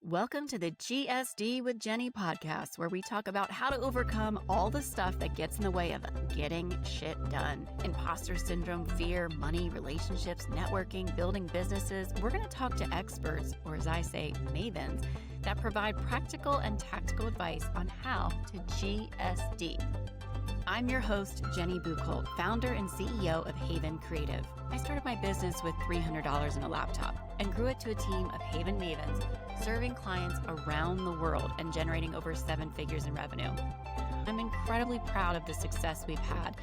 Welcome to the GSD with Jeni podcast, where we talk about how to overcome all the stuff that gets in the way of getting shit done. Imposter syndrome, fear, money, relationships, networking, building businesses. We're going to talk to experts, or as I say, mavens, that provide practical and tactical advice on how to GSD. I'm your host, Jeni Buchholz, founder and CEO of Haven Creative. I started my business with $300 in a laptop and grew it to a team of Haven mavens, serving clients around the world and generating over 7 figures in revenue. I'm incredibly proud of the success we've had,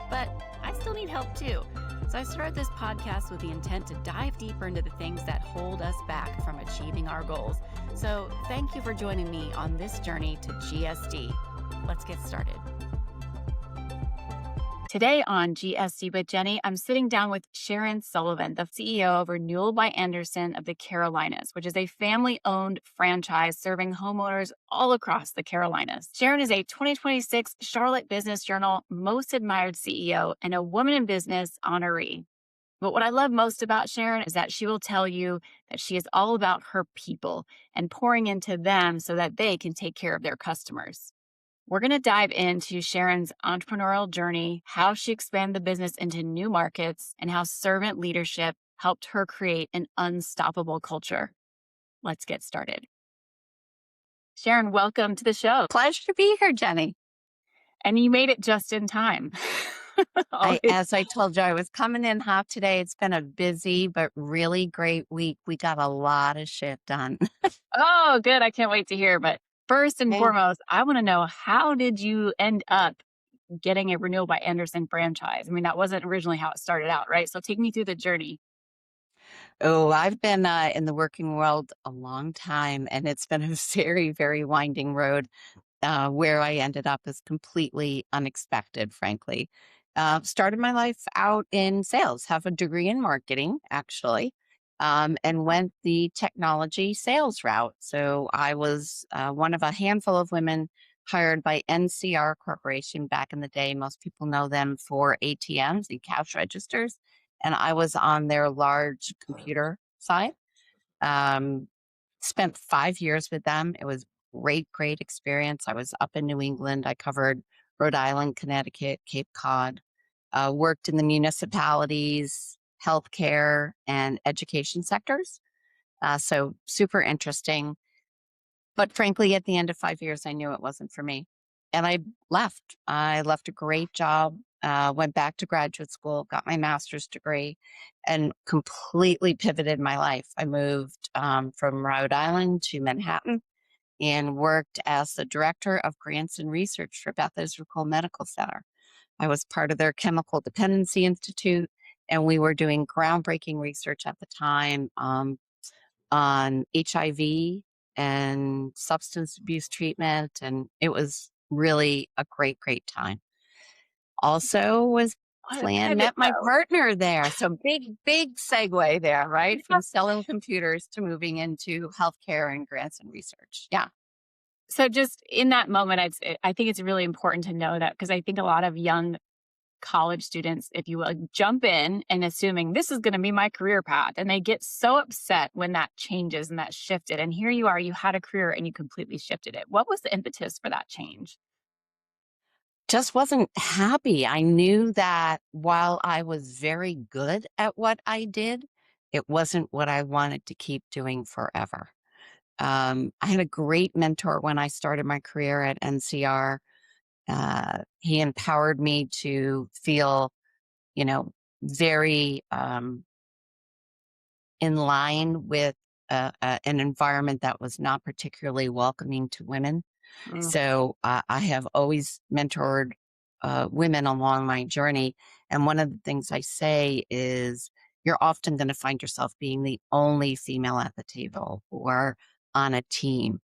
but I still need help too. So I started this podcast with the intent to dive deeper into the things that hold us back from achieving our goals. So thank you for joining me on this journey to GSD. Let's get started. Today on GSD with Jeni, I'm sitting down with Sharon Sullivan, the CEO of Renewal by Andersen of the Carolinas, which is a family-owned franchise serving homeowners all across the Carolinas. Sharon is a 2026 Charlotte Business Journal Most Admired CEO and a Woman in Business honoree. But what I love most about Sharon is that she will tell you that she is all about her people and pouring into them so that they can take care of their customers. We're going to dive into Sharon's entrepreneurial journey, how she expanded the business into new markets, and how servant leadership helped her create an unstoppable culture. Let's get started. Sharon, welcome to the show. Pleasure to be here, Jeni. And you made it just in time. As I told you, I was coming in hot today. It's been a busy but really great week. We got a lot of shit done. Oh, good. I can't wait to hear. But first and foremost, I want to know, how did you end up getting a Renewal by Andersen franchise? I mean, that wasn't originally how it started out, right? So take me through the journey. Oh, I've been in the working world a long time, and it's been a very, very winding road. Where I ended up is completely unexpected, frankly. Started my life out in sales, have a degree in marketing, actually. And went the technology sales route. So I was one of a handful of women hired by NCR Corporation back in the day. Most people know them for ATMs and cash registers. And I was on their large computer side. Spent 5 years with them. It was great experience. I was up in New England. I covered Rhode Island, Connecticut, Cape Cod, worked in the municipalities, healthcare, and education sectors. So super interesting. But frankly, at the end of 5 years, I knew it wasn't for me. And I left. I left a great job, went back to graduate school, got my master's degree, and completely pivoted my life. I moved from Rhode Island to Manhattan and worked as the director of grants and research for Beth Israel Medical Center. I was part of their Chemical Dependency Institute, and we were doing groundbreaking research at the time on HIV and substance abuse treatment, and it was really a great time. Also was met my partner there. So big segue there, right? From selling computers to moving into healthcare and grants and research. Yeah. So just in that moment, I think it's really important to know that, because I think a lot of young college students, if you will, jump in and assuming this is going to be my career path, and they get so upset when that changes and that shifted. And here you are, you had a career and you completely shifted it. What was the impetus for that change? Just wasn't happy. I knew that while I was very good at what I did, it wasn't what I wanted to keep doing forever. I had a great mentor when I started my career at NCR. He empowered me to feel, very in line with an environment that was not particularly welcoming to women. So I have always mentored women along my journey. And one of the things I say is, you're often going to find yourself being the only female at the table or on a team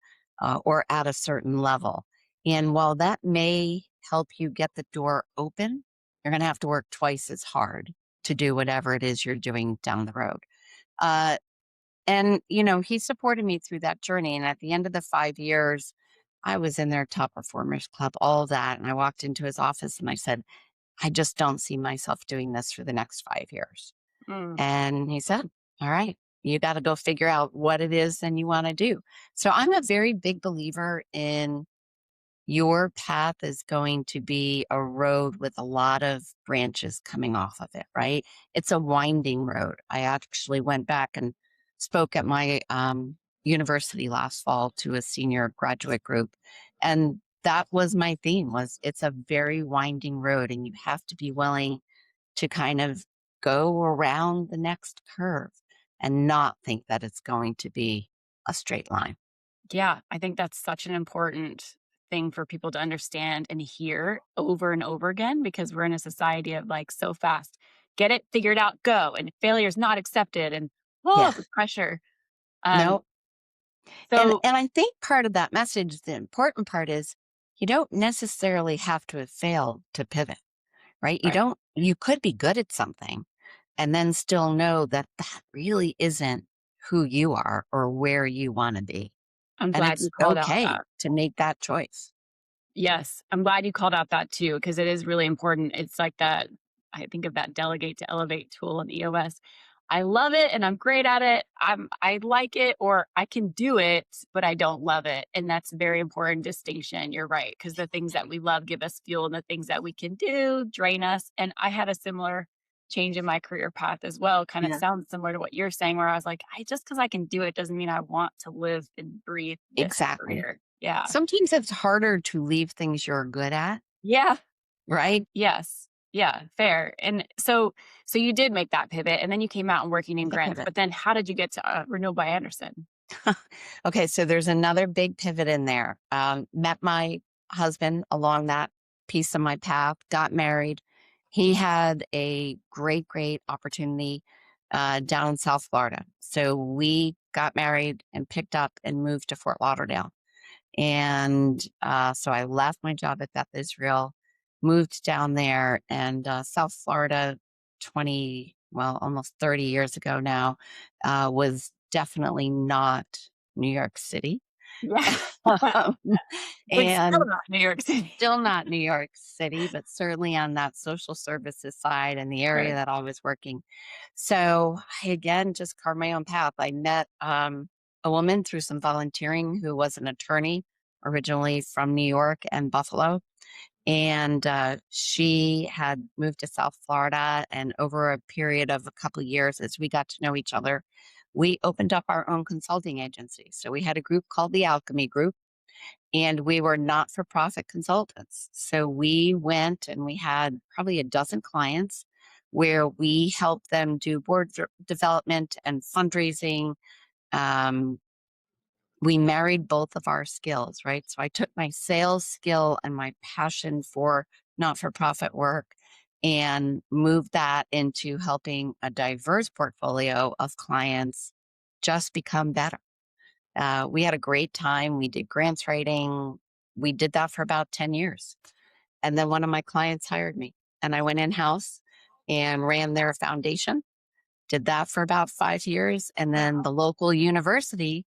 or at a certain level. And while that may help you get the door open, you're going to have to work twice as hard to do whatever it is you're doing down the road. And he supported me through that journey. And at the end of the 5 years, I was in their top performers club, all of that. And I walked into his office and I said, I just don't see myself doing this for the next 5 years. And he said, all right, You got to go figure out what it is and you want to do. So I'm a very big believer in your path is going to be a road with a lot of branches coming off of it, right? It's a winding road. I actually went back and spoke at my university last fall to a senior graduate group. And that was my theme was it's a very winding road and you have to be willing to kind of go around the next curve and not think that it's going to be a straight line. Yeah, I think that's such an important thing for people to understand and hear over and over again because we're in a society of like so fast, get it figured out, go, and failure is not accepted, and Yeah. the pressure. Um, No. And so I think part of that message, the important part is you don't necessarily have to have failed to pivot, right? right, You could be good at something and then still know that that really isn't who you are or where you want to be. I'm And glad it's you called out okay that. to make that choice. Yes, I'm glad you called out that too, because it is really important. It's like that I think of that delegate to elevate tool in EOS. I love it and I'm great at it. I like it or I can do it, but I don't love it. And that's a very important distinction. You're right. Because the things that we love give us fuel and the things that we can do drain us. And I had a similar change in my career path as well. Kind of Yeah, sounds similar to what you're saying, where I was like, I just because I can do it doesn't mean I want to live and breathe this exactly. career. Yeah. Sometimes it's harder to leave things you're good at, Yeah. right? Yes. Yeah, fair. And so you did make that pivot and then you came out and working in Make a grants, pivot. but then how did you get to Renewal by Andersen? Okay, so there's another big pivot in there. Met my husband along that piece of my path, got married. He had a great, great opportunity down in South Florida. So we got married and picked up and moved to Fort Lauderdale. And so I left my job at Beth Israel, moved down there, and South Florida 20, well, almost 30 years ago now, was definitely not New York City. Yeah. Um, But still and not New York City. still not New York City, but certainly on that social services side and the area Right. that I was working. So I again just carved my own path. I met a woman through some volunteering who was an attorney originally from New York and Buffalo. And she had moved to South Florida. And over a period of a couple of years, as we got to know each other, we opened up our own consulting agency. So we had a group called the Alchemy Group and we were not for profit consultants. So we went and we had probably a dozen clients where we helped them do development and fundraising. Um, we married both of our skills, right? So I took my sales skill and my passion for not for profit work and moved that into helping a diverse portfolio of clients just become better. We had a great time. We did grants writing. We did that for about 10 years. And then one of my clients hired me, and I went in house and ran their foundation, did that for about 5 years. And then Wow. the local university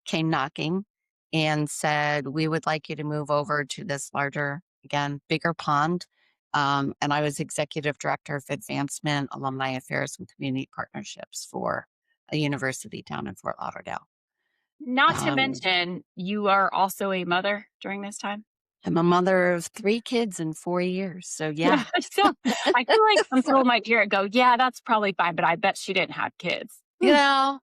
came knocking and said, we would like you to move over to this larger, again, bigger pond. And I was executive director of advancement, alumni affairs, and community partnerships for a university down in Fort Lauderdale. Not to Um, mention, you are also a mother during this time. I'm a mother of 3 kids in 4 years, so Yeah. yeah. So I feel like some people might hear it go, yeah, that's probably fine, but I bet she didn't have kids. You know,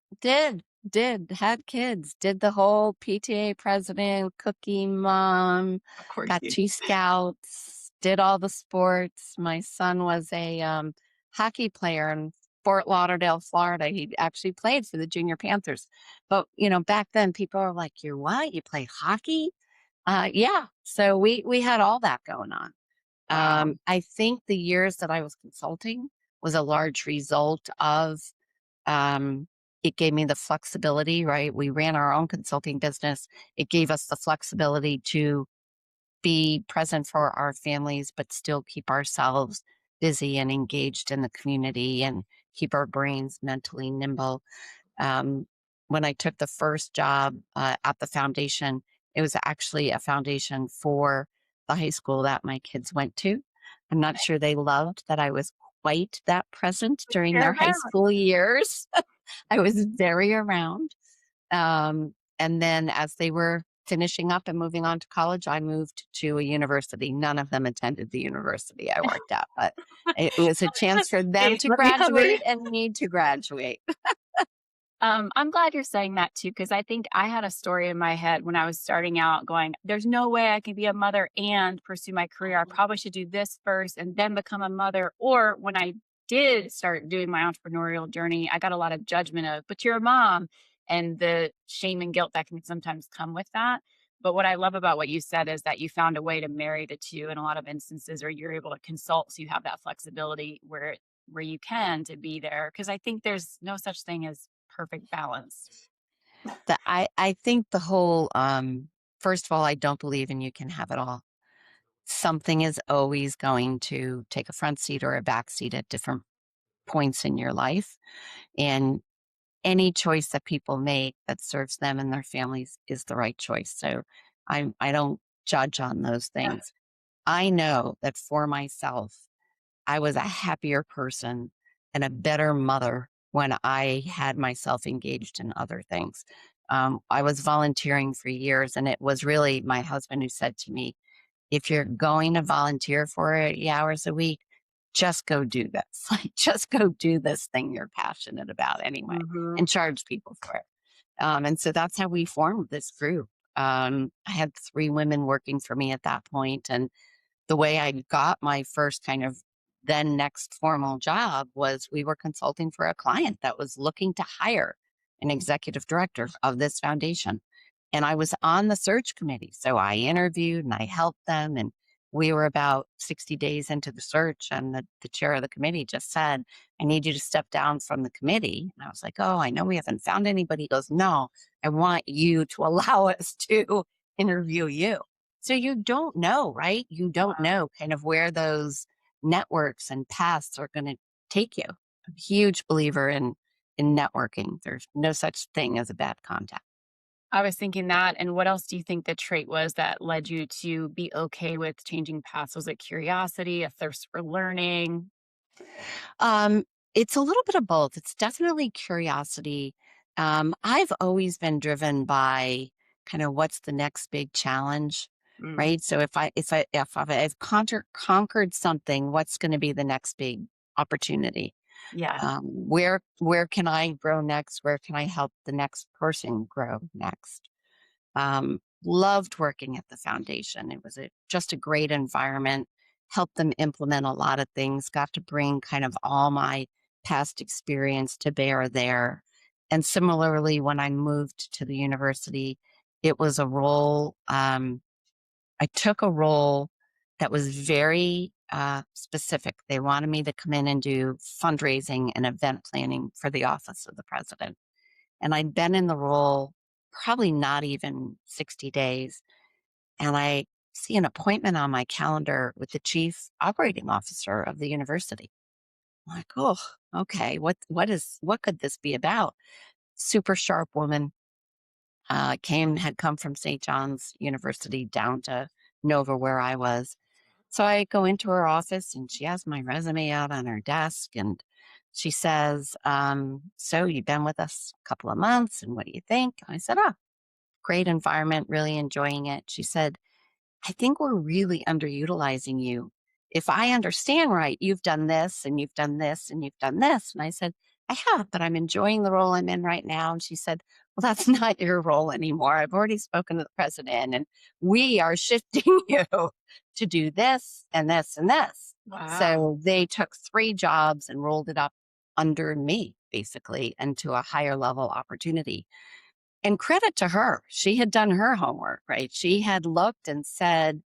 had kids, did the whole PTA president, cookie mom, Of course got you 2 scouts, did all the sports. My son was a, hockey player in Fort Lauderdale, Florida. He actually played for the Junior Panthers. But, back then people were like, "You what? You play hockey?" Yeah. So we had all that going on. Wow. I think the years that I was consulting was a large result of um, it gave me the flexibility, right? We ran our own consulting business. It gave us the flexibility to be present for our families, but still keep ourselves busy and engaged in the community and keep our brains mentally nimble. Um, when I took the first job at the foundation, it was actually a foundation for the high school that my kids went to. I'm not sure they loved that I was quite that present during Fair their high balance. school years. I was very around. And then as they were finishing up and moving on to college, I moved to a university. None of them attended the university I worked at, but it was a chance for them Hey, to let me have it. graduate and me to graduate. I'm glad you're saying that too, because I think I had a story in my head when I was starting out going, there's no way I can be a mother and pursue my career. I probably should do this first and then become a mother. Or when I did start doing my entrepreneurial journey, I got a lot of judgment of, but you're a mom, and the shame and guilt that can sometimes come with that. But what I love about what you said is that you found a way to marry the two in a lot of instances, or you're able to consult. So you have that flexibility where you can to be there. Cause I think there's no such thing as perfect balance. I think the whole, first of all, I don't believe in you can have it all. Something is always going to take a front seat or a back seat at different points in your life. And any choice that people make that serves them and their families is the right choice. So I don't judge on those things. I know that for myself, I was a happier person and a better mother when I had myself engaged in other things. I was volunteering for years, and it was really my husband who said to me, if you're going to volunteer for 80 hours a week, just go do this. Like, just go do this thing you're passionate about anyway, Mhm. and charge people for it. And so that's how we formed this group. I had 3 women working for me at that point, and the way I got my first kind of then next formal job was we were consulting for a client that was looking to hire an executive director of this foundation. And I was on the search committee. So I interviewed and I helped them. And we were about 60 days into the search. And the chair of the committee just said, I need you to step down from the committee. And I was like, oh, I know we haven't found anybody. He goes, no, I want you to allow us to interview you. So you don't know, right? You don't know kind of where those networks and paths are going to take you. I'm a huge believer in networking. There's no such thing as a bad contact. I was thinking that. And what else do you think the trait was that led you to be okay with changing paths? Was it curiosity, a thirst for learning? Um, it's a little bit of both. It's definitely curiosity. I've always been driven by kind of what's the next big challenge, Mm, right? So if I've conquered something, what's going to be the next big opportunity? yeah. Where can I grow next? Where can I help the next person grow next? Loved working at the foundation. It was just a great environment, helped them implement a lot of things, got to bring kind of all my past experience to bear there. And similarly, when I moved to the university, it was a role, I took a role that was very specific. They wanted me to come in and do fundraising and event planning for the office of the president. And I'd been in the role probably not even 60 days. And I see an appointment on my calendar with the chief operating officer of the university. I'm like, oh, okay. What could this be about? Super sharp woman. Had come from St. John's University down to Nova where I was. So I go into her office and she has my resume out on her desk and she says, so you've been with us a couple of months and what do you think? I said, oh, great environment, really enjoying it. She said, I think we're really underutilizing you. If I understand right, you've done this and you've done this and you've done this. And I said, I have, but I'm enjoying the role I'm in right now. And she said, well, that's not your role anymore. I've already spoken to the president and we are shifting you to do this and this and this. Wow. So they took 3 jobs and rolled it up under me, basically, into a higher level opportunity. And credit to her, she had done her homework, right? She had looked and said,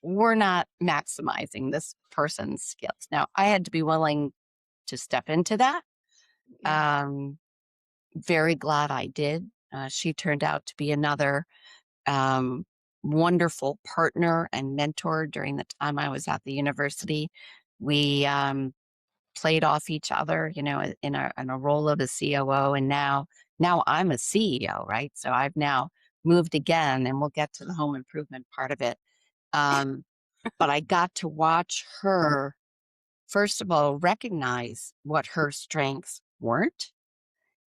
we're not maximizing this person's skills. Now, I had to be willing to step into that. Yeah. Um, very glad I did. She turned out to be another um, wonderful partner and mentor during the time I was at the university. We played off each other, in a role of a COO, and now I'm a CEO, right? So I've now moved again, and we'll get to the home improvement part of it. Um, but I got to watch her, first of all, recognize what her strengths weren't,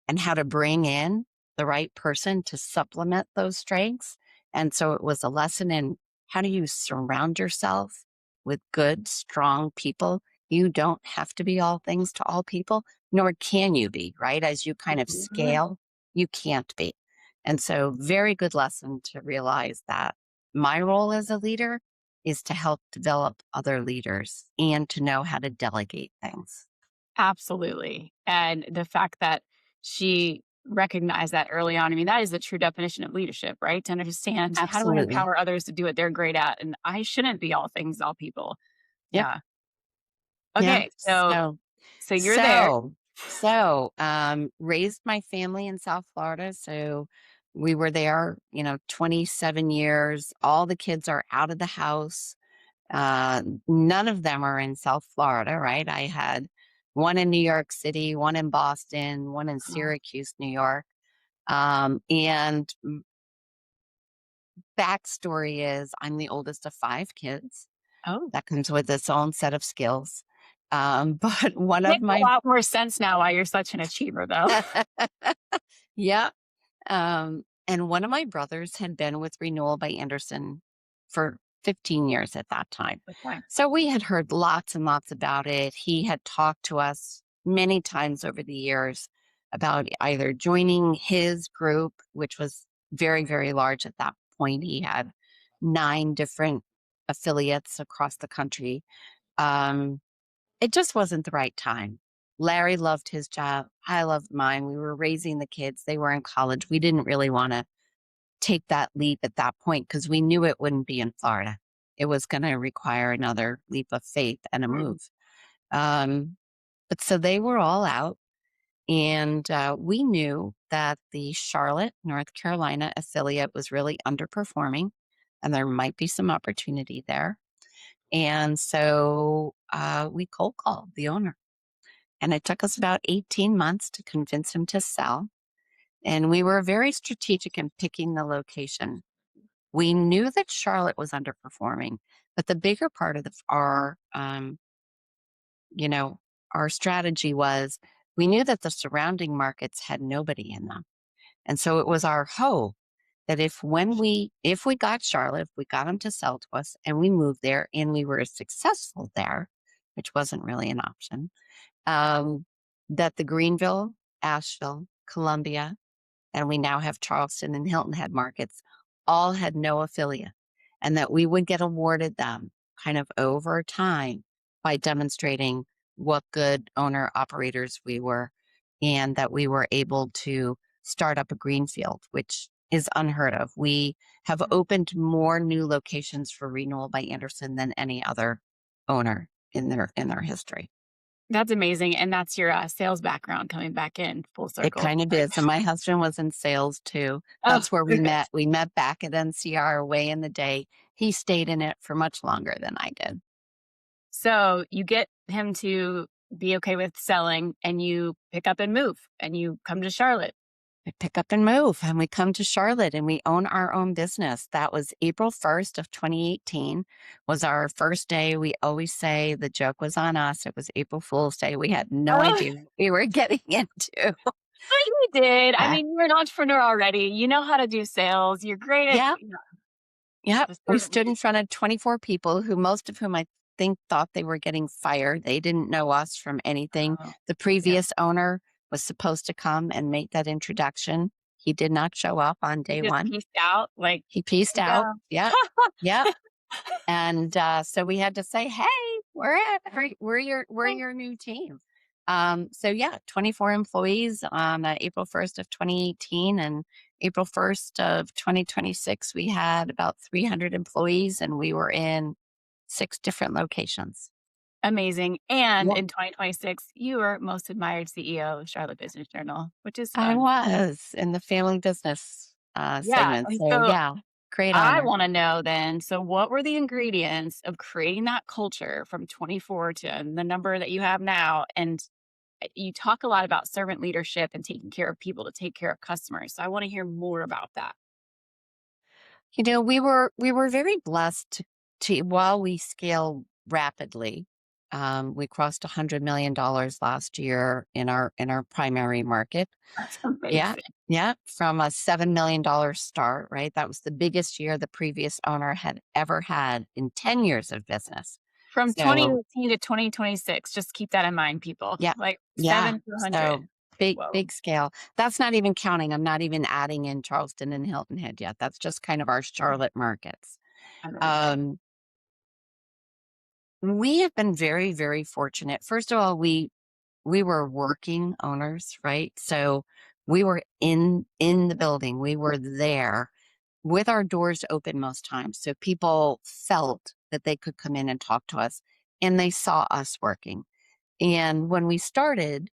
and how to bring in the right person to supplement those strengths. And so it was a lesson in how do you surround yourself with good, strong people. You don't have to be all things to all people, nor can you be, right? As you kind of scale, you can't be. And so, very good lesson to realize that my role as a leader is to help develop other leaders and to know how to delegate things. Absolutely. And the fact that she recognized that early on, I mean, that is the true definition of leadership, right? To understand how do I Absolutely. empower others to do what they're great at? And I shouldn't be all things to all people. Yep. Yeah. Yeah. Okay. So you're there. Raised my family in South Florida. So we were there, 27 years. All the kids are out of the house. None of them are in South Florida, right? I had one in New York City, one in Boston, one in Oh, Syracuse, New York. And backstory is I'm the oldest of 5 kids. oh, That comes with its own set of skills. But one of makes a my, lot more sense now why you're such an achiever, though. yeah. And one of my brothers had been with Renewal by Andersen for 15 years at that time. Okay. So we had heard lots and lots about it. He had talked to us many times over the years about either joining his group, which was very, very large at that point. He had 9 different affiliates across the country. Um, it just wasn't the right time. Larry loved his job. I loved mine. We were raising the kids. They were in college. We didn't really want to take that leap at that point because we knew it wouldn't be in Florida. It was going to require another leap of faith and a move. Um, but so they were all out. And we knew that the Charlotte, North Carolina affiliate was really underperforming and there might be some opportunity there. And so we cold called the owner. And it took us about 18 months to convince him to sell. And we were very strategic in picking the location. We knew that Charlotte was underperforming, but the bigger part of you know, our strategy was we knew that the surrounding markets had nobody in them. And so it was our hope that if we got Charlotte, if we got them to sell to us and we moved there and we were successful there, which wasn't really an option, um, that the Greenville, Asheville, Columbia, and we now have Charleston and Hilton Head markets, all had no affiliate, and that we would get awarded them kind of over time by demonstrating what good owner operators we were, and that we were able to start up a greenfield, which is unheard of. We have opened more new locations for Renewal by Andersen than any other owner in their history. That's amazing. And that's your sales background coming back in full It circle. kind of is. And my husband was in sales too. Oh, That's where we perfect. met. We met back at NCR way in the day. He stayed in it for much longer than I did. So you get him to be okay with selling and you pick up and move and you come to Charlotte. We pick up and move and we come to Charlotte and we own our own business. That was April 1st of 2018 was our first day. We always say the joke was on us. It was April Fool's Day. We had no Oh, idea what we were getting into. but you did. I Uh, mean, you're an entrepreneur already. You know how to do sales. You're great at yeah. Yep. the We servant stood in leadership. front of 24 people who most of whom I think thought they were getting fired. They didn't know us from anything. Oh, The yeah. previous owner was supposed to come and make that introduction. He did not show up on You day just one. pieced out like, He pieced here out. you Yep. Yep. And so we had to say, "Hey, we're go. your new team." So yeah, 24 employees on April 1st of 2018, and April 1st of 2026, we had about 300 employees, and we were in 6 different locations. Amazing. And Yep. in 2026, you were most admired CEO of Charlotte Business Journal, which is I fun. was in the family business Yeah. segment. And So so yeah, great I honor. want to know then, so what were the ingredients of creating that culture from 24 to the number that you have now? And you talk a lot about servant leadership and taking care of people to take care of customers. So I want to hear more about that. We were very blessed to while we scale rapidly. We crossed $100 million last year in our primary market. That's Yeah. amazing. Yeah. From a $7 million start, right? That was the biggest year the previous owner had ever had in 10 years of business. From So 2018 to 2026, just keep that in mind, people. yeah. Like Yeah. 7 to So 100. Whoa. big scale. That's not even counting. I'm not even adding in Charleston and Hilton Head yet. That's just kind of our Charlotte markets. Amazing. Um, we have been very, very fortunate. First of all, we were working owners, right? So we were in the building. We were there with our doors open most times. So people felt that they could come in and talk to us and they saw us working. And when we started,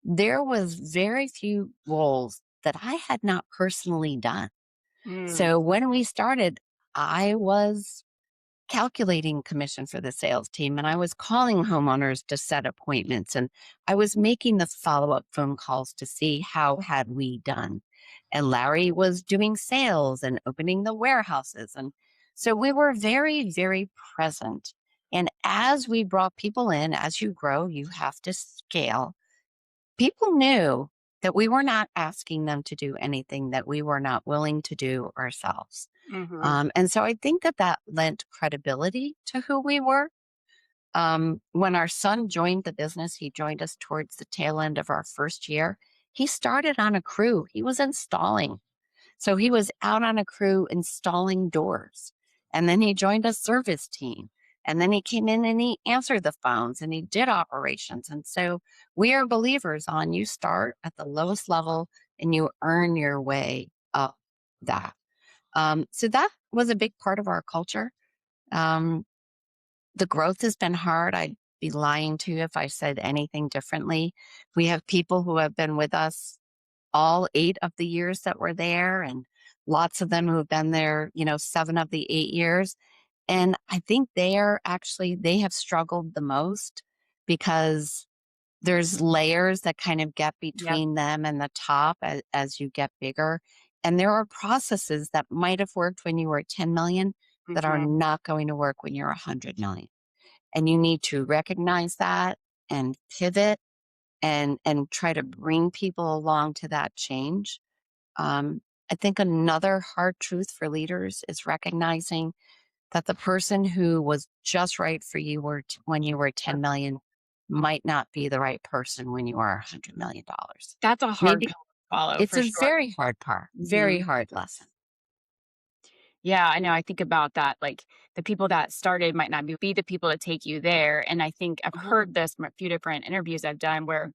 there was very few roles that I had not personally done. Mm, So when we started, I was calculating commission for the sales team and I was calling homeowners to set appointments and I was making the follow-up phone calls to see how had we done. And Larry was doing sales and opening the warehouses. And so we were very, very present. And as we brought people in, as you grow, you have to scale. People knew that we were not asking them to do anything that we were not willing to do ourselves. mhm. And so I think that that lent credibility to who we were. When our son joined the business, he joined us towards the tail end of our first year. He started on a crew, he was installing. So he was out on a crew installing doors. And then he joined a service team. And then he came in and he answered the phones and he did operations. And so we are believers on you start at the lowest level and you earn your way up that. So that was a big part of our culture. Um, the growth has been hard. I'd be lying to you if I said anything differently. We have people who have been with us all 8 of the years that we're there, and lots of them who have been there, 7 of the 8 years. And I think they have struggled the most because there's layers that kind of get Yep. between them and the top as you get bigger. And there are processes that might have worked when you were at 10 million that are Mhm. not going to work when you're 100 million. And you need to recognize that and pivot and try to bring people along to that change. I think another hard truth for leaders is recognizing that the person who was just right for you when you were 10 million might not be the right person when you are $100 million. That's a hard Maybe pill to swallow it's for a sure. very hard part, very Mhm. hard lesson. Yeah, I know. I think about that. Like the people that started might not be the people that take you there. And I think I've heard this from a few different interviews I've done where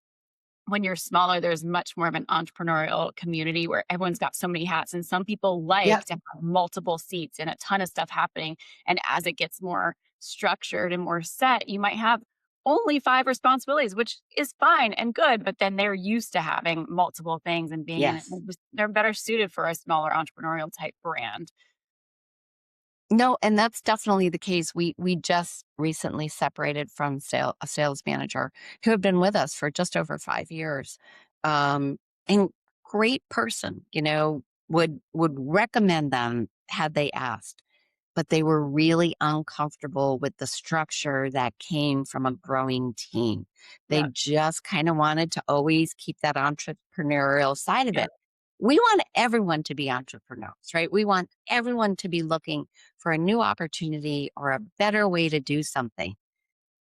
when you're smaller, there's much more of an entrepreneurial community where everyone's got so many hats. And some people Yep. like to have multiple seats and a ton of stuff happening. And as it gets more structured and more set, you might have only 5 responsibilities, which is fine and good. But then they're used to having multiple things and being in it. Yes. They're better suited for a smaller entrepreneurial type brand. No, and that's definitely the case. We just recently separated from a sales manager who had been with us for just over 5 years. And great person, would recommend them had they asked, but they were really uncomfortable with the structure that came from a growing team. They Yeah. just kind of wanted to always keep that entrepreneurial side of Yeah. it. We want everyone to be entrepreneurs, right? We want everyone to be looking for a new opportunity or a better way to do something.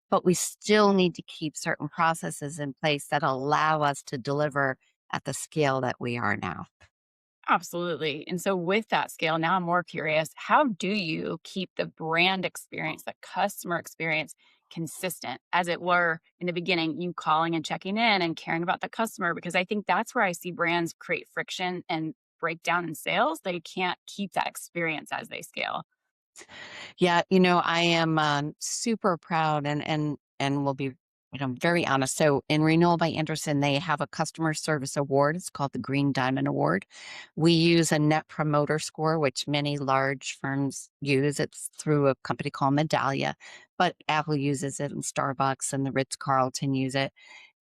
But we still need to keep certain processes in place that allow us to deliver at the scale that we are now. Absolutely. And so, with that scale, now I'm more curious how do you keep the brand experience, the customer experience consistent, as it were in the beginning, you calling and checking in and caring about the customer? Because I think that's where I see brands create friction and breakdown in sales. They can't keep that experience as they scale. Yeah, I am super proud and will be very honest. So in Renewal by Andersen, they have a customer service award. It's called the Green Diamond Award. We use a net promoter score, which many large firms use. It's through a company called Medallia, but Apple uses it and Starbucks and the Ritz-Carlton use it.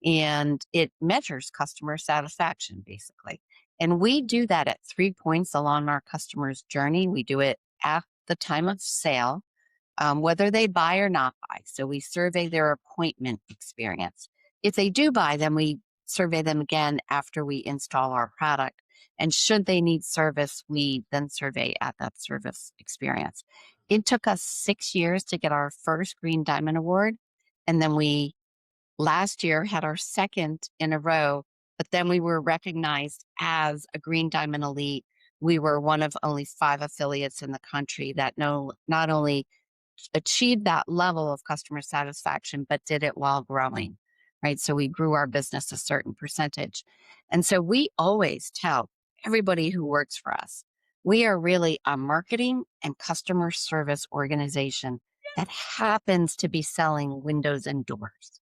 And it measures customer satisfaction basically. And we do that at 3 points along our customer's journey. We do it at the time of sale. whether they buy or not buy. So we survey their appointment experience. If they do buy, then we survey them again after we install our product. And should they need service, we then survey at that service experience. It took us 6 years to get our first Green Diamond Award. And then we last year had our second in a row, but then we were recognized as a Green Diamond Elite. We were one of only 5 affiliates in the country that not only achieved that level of customer satisfaction, but did it while growing, right? So we grew our business a certain percentage. And so we always tell everybody who works for us, we are really a marketing and customer service organization that happens to be selling windows and doors.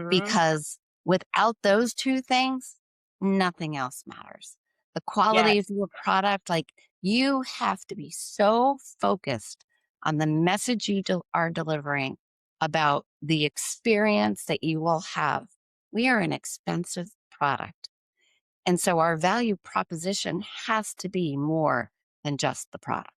Because without those two things, nothing else matters. The quality of your product, like you have to be so focused on the message you are delivering about the experience that you will have. We are an expensive product. And so our value proposition has to be more than just the product.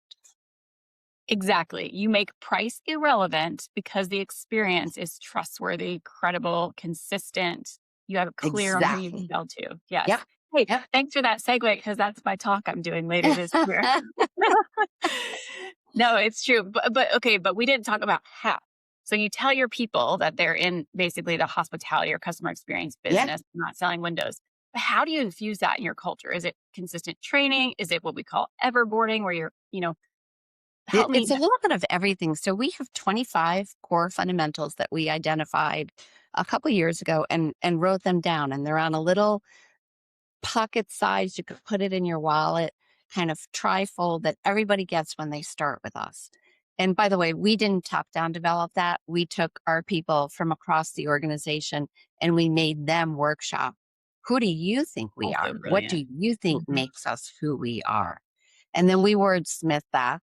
Exactly. You make price irrelevant because the experience is trustworthy, credible, consistent. You have it clear on who you can sell to. Yes. Yep. Hey, Yep. thanks for that segue because that's my talk I'm doing later this year. No, it's true. But we didn't talk about how. So you tell your people that they're in basically the hospitality or customer experience business, not selling windows. But how do you infuse that in your culture? Is it consistent training? Is it what we call everboarding where you're, help me? It's a little bit of everything. So we have 25 core fundamentals that we identified a couple years ago and wrote them down. And they're on a little pocket size. You could put it in your wallet, kind of trifold that everybody gets when they start with us. And by the way, we didn't top down develop that. We took our people from across the organization and we made them workshop. Who do you think we are? Brilliant. What do you think makes us who we are? And then we wordsmith that,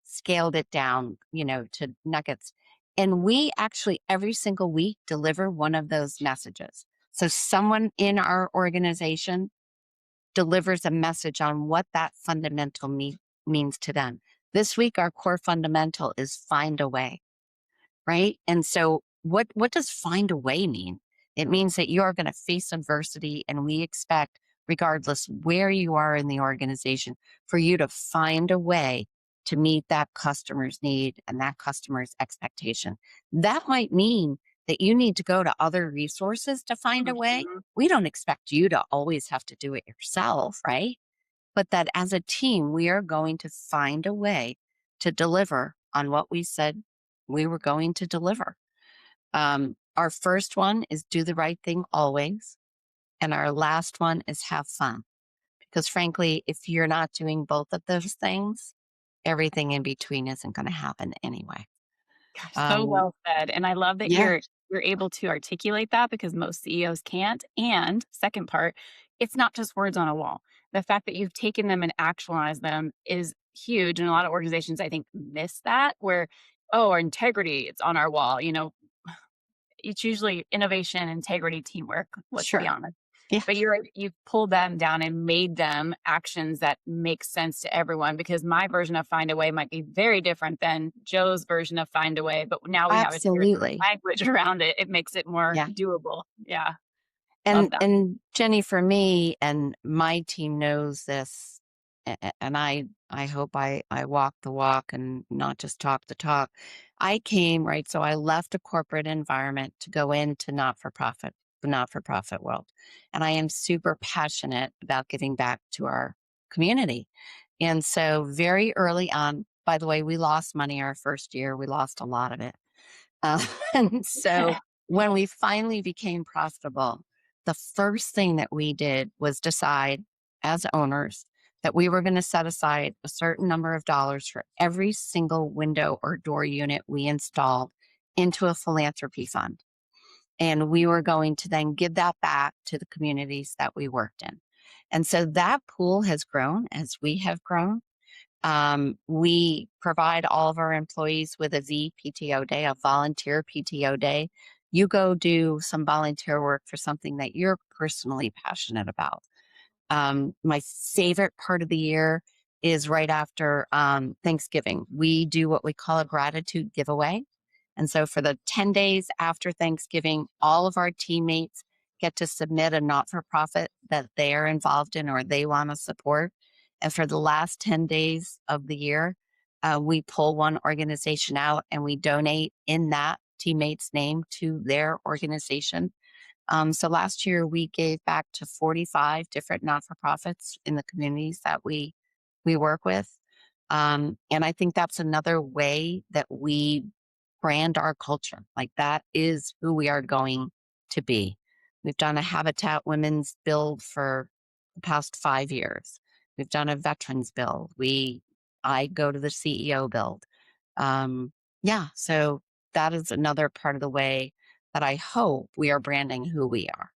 scaled it down, to nuggets. And we actually every single week deliver one of those messages. So someone in our organization delivers a message on what that fundamental means to them. This week, our core fundamental is find a way, right? And so what does find a way mean? It means that you are going to face adversity, and we expect, regardless where you are in the organization, for you to find a way to meet that customer's need and that customer's expectation. That might mean that you need to go to other resources to find a way. We don't expect you to always have to do it yourself, right? But that as a team, we are going to find a way to deliver on what we said we were going to deliver. Our first one is do the right thing always. And our last one is have fun. Because frankly, if you're not doing both of those things, everything in between isn't going to happen anyway. Gosh, so well said. And I love that you're able to articulate that because most CEOs can't. And second part, it's not just words on a wall. The fact that you've taken them and actualized them is huge. And a lot of organizations, I think, miss that where, our integrity, it's on our wall. It's usually innovation, integrity, teamwork, let's be honest. Yeah. But you've pulled them down and made them actions that make sense to everyone because my version of find a way might be very different than Joe's version of find a way. But now we have a language around it. It makes it more doable. Yeah. And Jeni, for me and my team knows this, and I hope I walk the walk and not just talk the talk. I came, right? So I left a corporate environment to go into not-for-profit world. And I am super passionate about giving back to our community. And so very early on, by the way, we lost money our first year. We lost a lot of it. And so when we finally became profitable, the first thing that we did was decide as owners that we were going to set aside a certain number of dollars for every single window or door unit we installed into a philanthropy fund. And we were going to then give that back to the communities that we worked in. And so that pool has grown as we have grown. We provide all of our employees with a VPTO day, a volunteer PTO day. You go do some volunteer work for something that you're personally passionate about. My favorite part of the year is right after Thanksgiving. We do what we call a gratitude giveaway. And so for the 10 days after Thanksgiving, all of our teammates get to submit a not-for-profit that they are involved in or they want to support. And for the last 10 days of the year, we pull one organization out and we donate in that teammate's name to their organization. So last year we gave back to 45 different not-for-profits in the communities that we work with. And I think that's another way that we brand our culture. Like that is who we are going to be. We've done a Habitat Women's build for the past 5 years. We've done a veterans build. I go to the CEO build. So that is another part of the way that I hope we are branding who we are.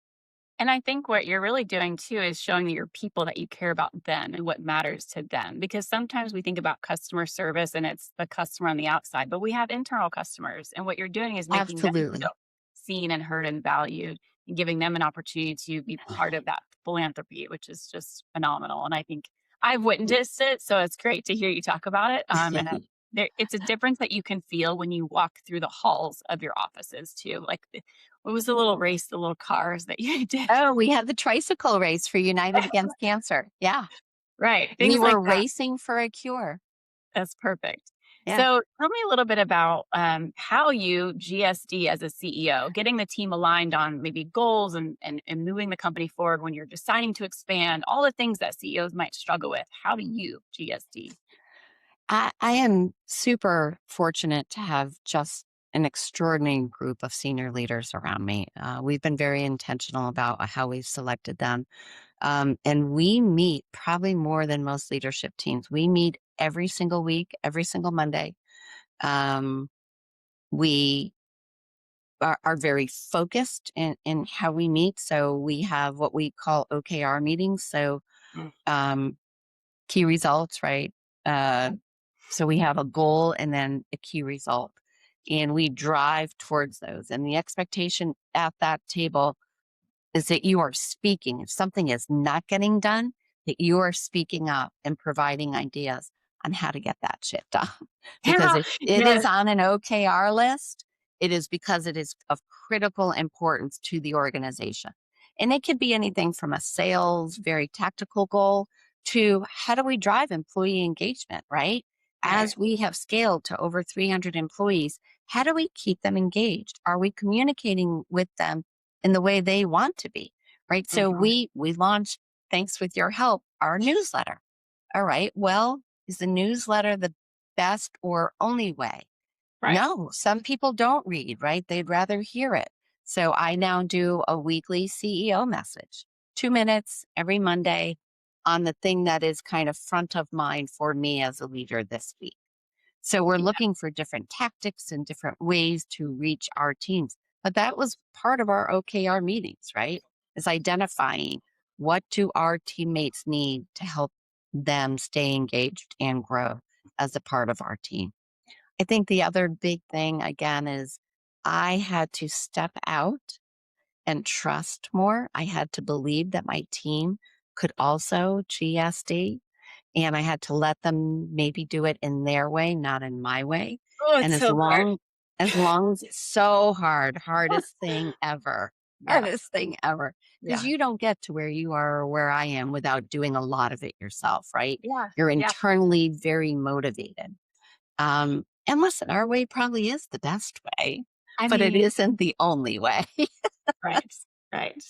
And I think what you're really doing too is showing your people that you care about them and what matters to them. Because sometimes we think about customer service and it's the customer on the outside, but we have internal customers. And what you're doing is making them Absolutely. feel seen and heard and valued and giving them an opportunity to be part of that philanthropy, which is just phenomenal. And I think I've witnessed it. So it's great to hear you talk about it. It's a difference that you can feel when you walk through the halls of your offices too. Like, what was the little race, the little cars that you did? Oh, we had the tricycle race for United Against Cancer. Yeah. Right. We Things were like that. racing for a cure. That's perfect. Yeah. So tell me a little bit about how you, GSD as a CEO, getting the team aligned on maybe goals and moving the company forward when you're deciding to expand, all the things that CEOs might struggle with. How do you, GSD? I am super fortunate to have just an extraordinary group of senior leaders around me. We've been very intentional about how we've selected them. And we meet probably more than most leadership teams. We meet every single week, every single Monday. We are very focused in how we meet. So we have what we call OKR meetings. So key results, right? So we have a goal and then a key result, and we drive towards those. And the expectation at that table is that you are speaking. If something is not getting done, that you are speaking up and providing ideas on how to get that shit done. Because if it is on an OKR list, it is because it is of critical importance to the organization. And it could be anything from a sales, very tactical goal to how do we drive employee engagement, right? As we have scaled to over 300 employees, how do we keep them engaged? Are we communicating with them in the way they want to be, right? So we launched, thanks with your help, our newsletter. All right, well, is the newsletter the best or only way? Right. No, some people don't read, right? They'd rather hear it. So I now do a weekly CEO message, 2 minutes every Monday on the thing that is kind of front of mind for me as a leader this week. So we're looking for different tactics and different ways to reach our teams. But that was part of our OKR meetings, right? Is identifying what do our teammates need to help them stay engaged and grow as a part of our team. I think the other big thing, again, is I had to step out and trust more. I had to believe that my team could also GSD, and I had to let them maybe do it in their way, not in my way. Oh, it's And so hard. as long as it's so hard, hardest thing ever, hardest thing ever, because you don't get to where you are or where I am without doing a lot of it yourself, right? Yeah. You're internally very motivated. And listen, our way probably is the best way, but it isn't the only way. Right.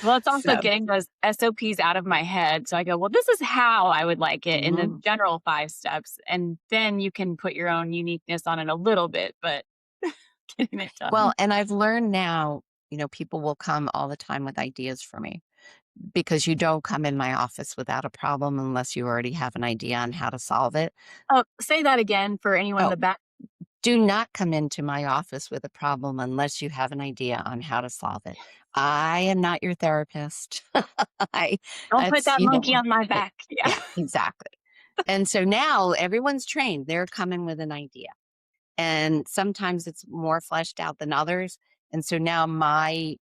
Well, it's also getting those SOPs out of my head. So I go, well, this is how I would like it in the general 5 steps. And then you can put your own uniqueness on it a little bit, but getting it done. Well, and I've learned now, people will come all the time with ideas for me, because you don't come in my office without a problem unless you already have an idea on how to solve it. Oh, say that again for anyone in the back. Do not come into my office with a problem unless you have an idea on how to solve it. I am not your therapist. Don't put that monkey on my back. Yeah, exactly. And so now everyone's trained. They're coming with an idea. And sometimes it's more fleshed out than others. And so now my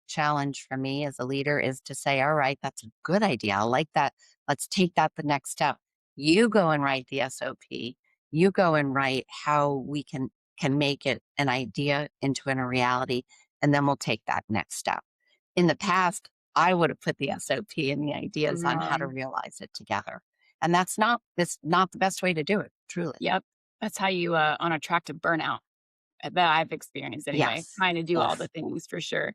challenge for me as a leader is to say, all right, that's a good idea. I like that. Let's take that the next step. You go and write the SOP. You go and write how we can make it an idea into a reality, and then we'll take that next step. In the past, I would have put the SOP and the ideas on how to Mm, realize it together. And that's not the best way to do it, truly. yep. That's how you on a track to burnout that I've experienced anyway, Yes. trying to do all the Yes. things for sure.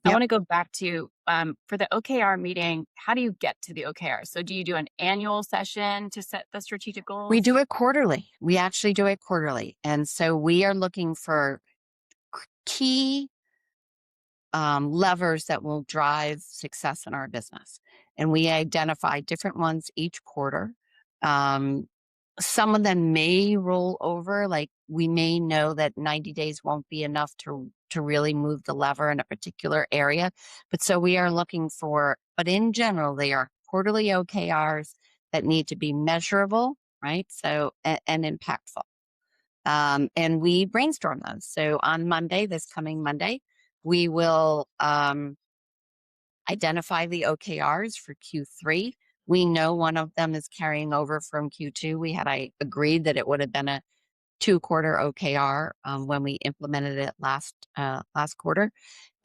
I Yep. want to go back to for the OKR meeting, how do you get to the OKR? So do you do an annual session to set the strategic We goals? do it quarterly. We actually do it quarterly. And so we are looking for key levers that will drive success in our business. And we identify different ones each quarter. Um, some of them may roll over, like we may know that 90 days won't be enough to really move the lever in a particular area. But so we are looking for, but in general, they are quarterly OKRs that need to be measurable, right? So, and impactful. And we brainstorm those. So on Monday, this coming Monday, we will identify the OKRs for Q3. We know one of them is carrying over from Q2. I agreed that it would have been a 2-quarter OKR when we implemented it last quarter.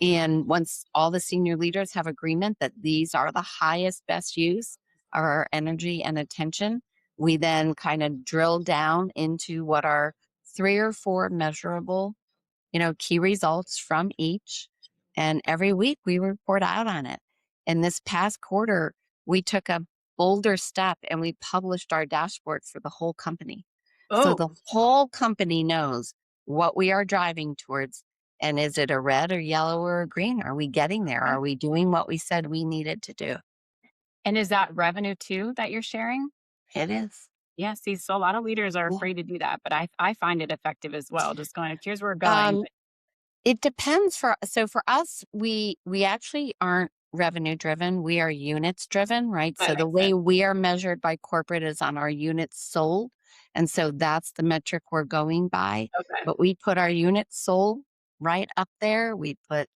And once all the senior leaders have agreement that these are the highest, best use of our energy and attention, we then kind of drill down into what are 3 or 4 measurable, key results from each. And every week we report out on it. And this past quarter, we took a bolder step and we published our dashboard for the whole company. So Oh, the whole company knows what we are driving towards. And is it a red or yellow or a green? Are we getting there? okay. Are we doing what we said we needed to do? And is that revenue too that you're sharing? It is. Yeah, see, so a lot of leaders are Yeah. afraid to do that, but I find it effective as well. Just going, here's where we're going. Um, It depends for us, we actually aren't revenue driven. We are units driven, right? That So the makes way sense. we are measured by corporate is on our units sold. And so that's the metric we're going by. Okay. But we put our units sold right up there. We put,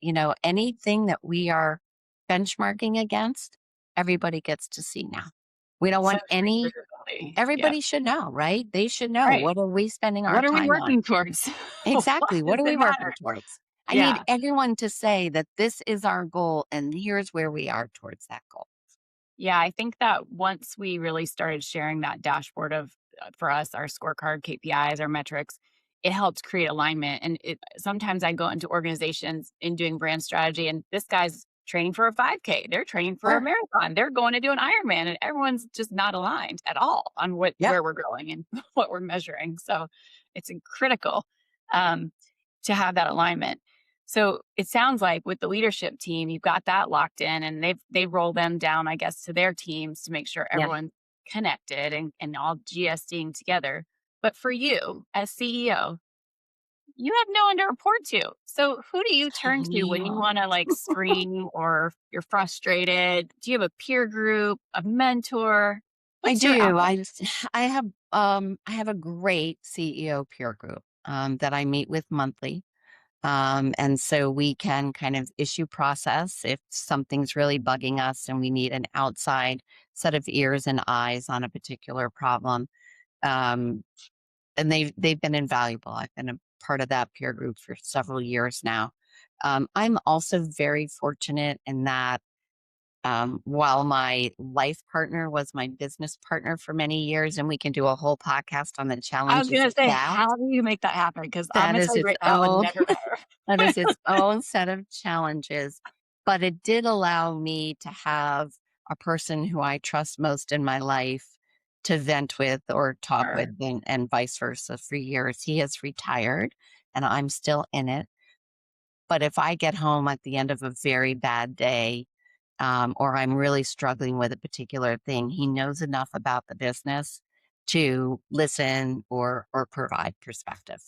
anything that we are benchmarking against, everybody gets to see now. We don't want Such great any visibility. Yeah. Everybody should know, right? They should know, Right. what are we spending our What are we time on? working towards? Why Exactly. What does are we it working matter? towards? I need Yeah. everyone to say that this is our goal and here's where we are towards that goal. Yeah, I think that once we really started sharing that dashboard of for us, our scorecard, KPIs, our metrics, it helped create alignment. And sometimes I go into organizations in doing brand strategy, and this guy's training for a 5K, they're training for a Sure. marathon, they're going to do an Ironman, and everyone's just not aligned at all on Yeah. where we're going and what we're measuring. So it's critical um, to have that alignment. So it sounds like with the leadership team, you've got that locked in and they roll them down, I guess, to their teams to make sure Yeah. everyone's connected and all GSDing together. But for you as CEO, you have no one to report to. So who do you I turn to when you know. want to like scream or you're frustrated? Do you have a peer group, a mentor? I What's your do. outlet? I have a great CEO peer group that I meet with monthly. And so we can kind of issue process if something's really bugging us and we need an outside set of ears and eyes on a particular problem. Um, and they've been invaluable. I've been a part of that peer group for several years now. I'm also very fortunate in that while my life partner was my business partner for many years, and we can do a whole podcast on the I was challenges gonna of say, that. how do you make that happen? Because I'm That gonna is tell you its right now, I would own never that know. is its own set of challenges. But it did allow me to have a person who I trust most in my life to vent with or talk with, Sure. and vice versa for years. He has retired and I'm still in it. But if I get home at the end of a very bad day, or I'm really struggling with a particular thing, he knows enough about the business to listen or provide perspective.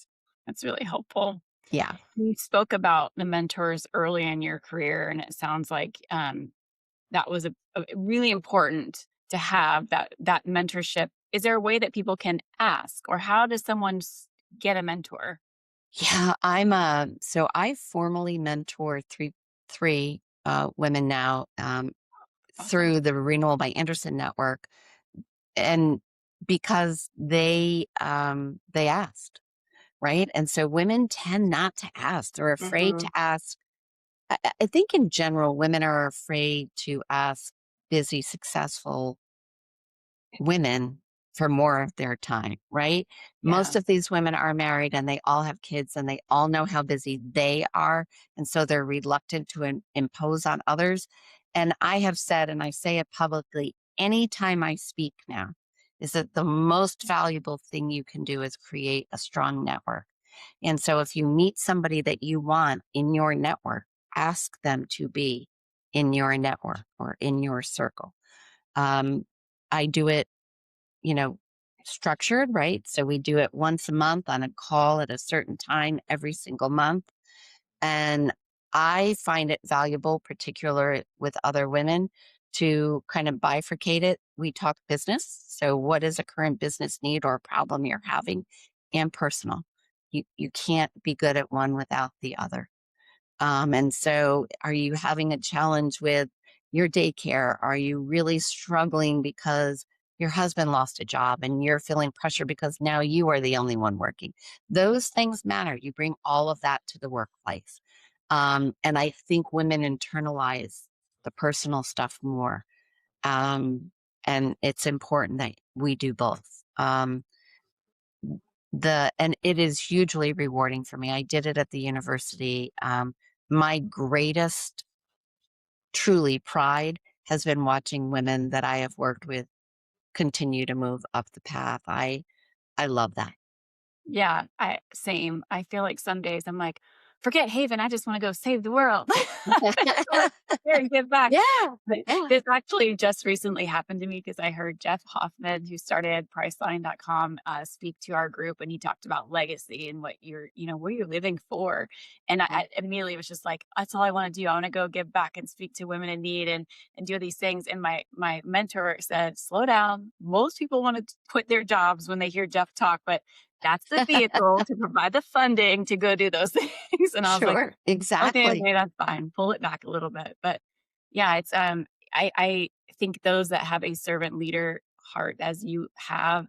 That's really helpful. Yeah. You spoke about the mentors early in your career, and it sounds like that was a really important to have that mentorship. Is there a way that people can ask, or how does someone get a mentor? Yeah, so I formally mentor three women now Awesome. through the Renewal by Andersen network. And because they asked, right? And so women tend not to ask. They're afraid to Mhm. ask. I think in general, women are afraid to ask busy, successful women for more of their time, right? Yeah. Most of these women are married and they all have kids and they all know how busy they are. And so they're reluctant to impose on others. And I have said, and I say it publicly, anytime I speak now, is that the most valuable thing you can do is create a strong network. And so if you meet somebody that you want in your network, ask them to be in your network or in your circle. Um, I do it, you know, structured, right? So we do it once a month on a call at a certain time every single month. And I find it valuable, particularly with other women, to kind of bifurcate it. We talk business. So what is a current business need or problem you're having, and personal. You can't be good at one without the other. And so, are you having a challenge with your daycare? Are you really struggling because your husband lost a job and you're feeling pressure because now you are the only one working? Those things matter. You bring all of that to the workplace. And I think women internalize the personal stuff more. And it's important that we do both. And it is hugely rewarding for me. I did it at the university. My greatest truly pride has been watching women that I have worked with continue to move up the path. I love that. Yeah, same. I feel like some days I'm like, forget Haven, I just want to go save the world. I just want to here and give back. Yeah, But yeah. this actually just recently happened to me because I heard Jeff Hoffman, who started Priceline.com, speak to our group, and he talked about legacy and what you're living for. And I immediately was just like, that's all I want to do. I want to go give back and speak to women in need and do these things. And my mentor said, slow down. Most people want to quit their jobs when they hear Jeff talk, but that's the vehicle to provide the funding to go do those things. And I was like, Sure, okay, exactly. okay, that's fine. Pull it back a little bit. But yeah, it's I think those that have a servant leader heart as you have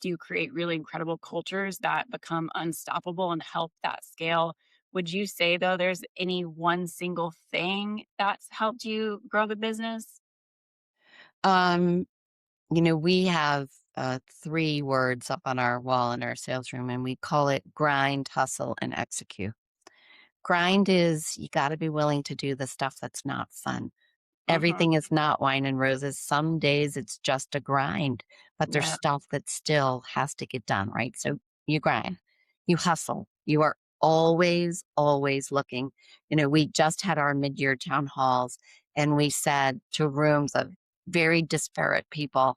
do create really incredible cultures that become unstoppable and help that scale. Would you say though there's any one single thing that's helped you grow the business? Um, we have 3 words up on our wall in our sales room, and we call it grind, hustle, and execute. Grind is you got to be willing to do the stuff that's not fun. Mm-hmm. Everything is not wine and roses. Some days it's just a grind, but there's Yeah. stuff that still has to get done, right? So you grind, you hustle, you are always, always looking. We just had our mid-year town halls and we said to rooms of very disparate people,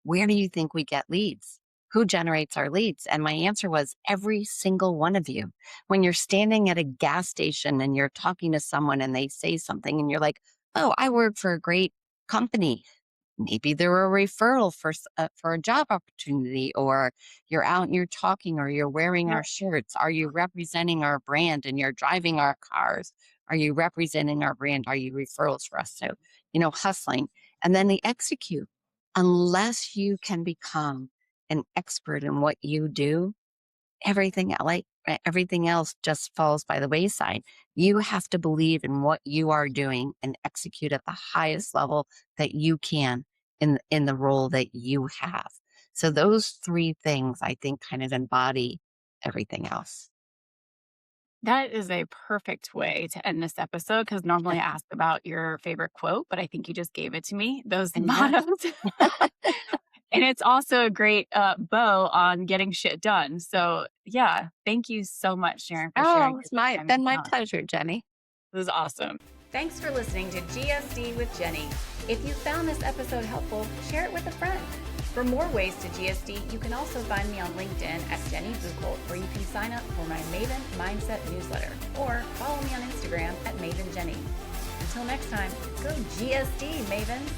where do you think we get leads? Who generates our leads? And my answer was every single one of you. When you're standing at a gas station and you're talking to someone and they say something and you're like, oh, I work for a great company. Maybe they're a referral for a job opportunity, or you're out and you're talking, or you're wearing Yeah. our shirts. Are you representing our brand and you're driving our cars? Are you representing our brand? Are you referrals for us? So, hustling. And then the execute. Unless you can become an expert in what you do, everything else just falls by the wayside. You have to believe in what you are doing and execute at the highest level that you can in the role that you have. So those 3 things I think kind of embody everything else. That is a perfect way to end this episode because normally I ask about your favorite quote, but I think you just gave it to me, those And yeah. mottos. And it's also a great bow on getting shit done. So, yeah, thank you so much, Sharon, for sharing Oh, it's your time been my with us. pleasure, Jenny. This is awesome. Thanks for listening to GSD with Jeni. If you found this episode helpful, share it with a friend. For more ways to GSD, you can also find me on LinkedIn at Jeni Buchholz, where you can sign up for my Maven Mindset newsletter, or follow me on Instagram at Maven Jeni. Until next time, go GSD, Mavens!